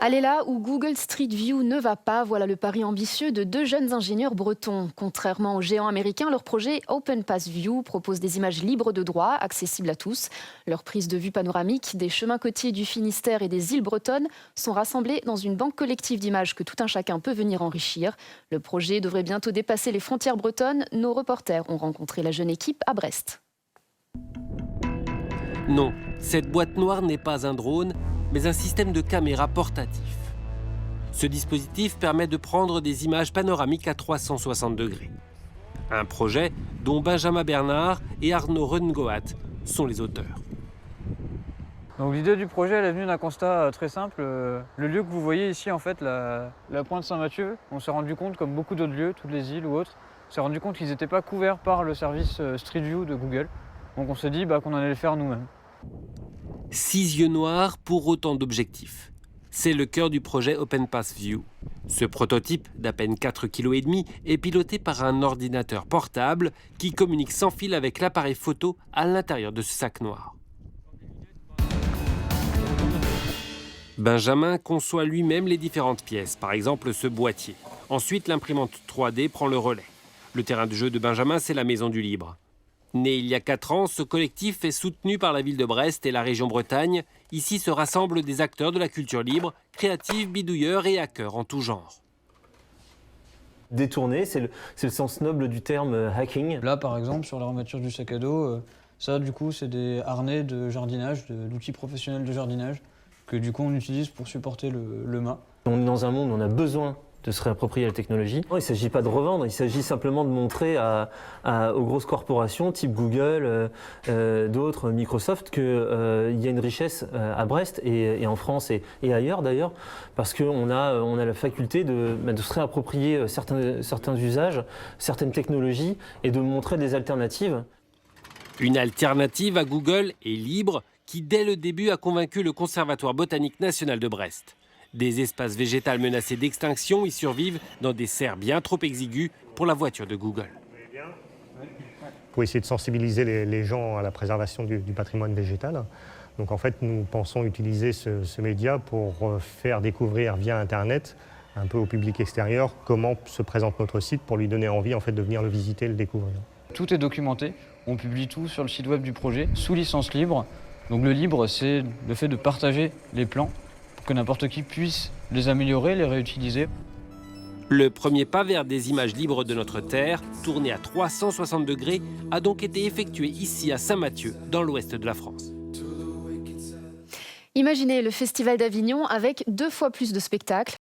Aller là où Google Street View ne va pas, voilà le pari ambitieux de deux jeunes ingénieurs bretons. Contrairement aux géants américains, leur projet OpenPath View propose des images libres de droit, accessibles à tous. Leurs prises de vue panoramiques des chemins côtiers du Finistère et des îles bretonnes sont rassemblées dans une banque collective d'images que tout un chacun peut venir enrichir. Le projet devrait bientôt dépasser les frontières bretonnes. Nos reporters ont rencontré la jeune équipe à Brest. Non, cette boîte noire n'est pas un drone, mais un système de caméra portatif. Ce dispositif permet de prendre des images panoramiques à 360 degrés. Un projet dont Benjamin Bernard et Arnaud Rungoat sont les auteurs. Donc l'idée du projet elle est venue d'un constat très simple. Le lieu que vous voyez ici, en fait, la pointe Saint-Mathieu, on s'est rendu compte, comme beaucoup d'autres lieux, toutes les îles ou autres, on s'est rendu compte qu'ils n'étaient pas couverts par le service Street View de Google. Donc on s'est dit qu'on allait le faire nous-mêmes. 6 yeux noirs pour autant d'objectifs. C'est le cœur du projet OpenPath View. Ce prototype d'à peine 4,5 kg est piloté par un ordinateur portable qui communique sans fil avec l'appareil photo à l'intérieur de ce sac noir. Benjamin conçoit lui-même les différentes pièces, par exemple ce boîtier. Ensuite, l'imprimante 3D prend le relais. Le terrain de jeu de Benjamin, c'est la Maison du Libre. Né il y a 4 ans, ce collectif est soutenu par la ville de Brest et la région Bretagne. Ici se rassemblent des acteurs de la culture libre, créatifs, bidouilleurs et hackers en tout genre. Détourner, c'est le sens noble du terme hacking. Là, par exemple, sur l'armature du sac à dos, ça, du coup, c'est des harnais de jardinage, d'outils professionnels de jardinage, que du coup, on utilise pour supporter le mât. On est dans un monde où on a besoin de se réapproprier la technologie. Il ne s'agit pas de revendre, il s'agit simplement de montrer aux grosses corporations type Google, d'autres, Microsoft, qu'il y a une richesse à Brest et en France et ailleurs d'ailleurs, parce qu'on a la faculté de se réapproprier certains usages, certaines technologies et de montrer des alternatives. Une alternative à Google et libre qui, dès le début, a convaincu le Conservatoire botanique national de Brest. Des espaces végétaux menacés d'extinction y survivent dans des serres bien trop exiguës pour la voiture de Google. Pour essayer de sensibiliser les gens à la préservation du patrimoine végétal. Donc en fait, nous pensons utiliser ce média pour faire découvrir via Internet, un peu au public extérieur, comment se présente notre site pour lui donner envie en fait, de venir le visiter et le découvrir. Tout est documenté, on publie tout sur le site web du projet, sous licence libre. Donc le libre, c'est le fait de partager les plans, pour que n'importe qui puisse les améliorer, les réutiliser. Le premier pas vers des images libres de notre Terre, tourné à 360 degrés, a donc été effectué ici à Saint-Mathieu, dans l'ouest de la France. Imaginez le Festival d'Avignon avec 2 fois plus de spectacles.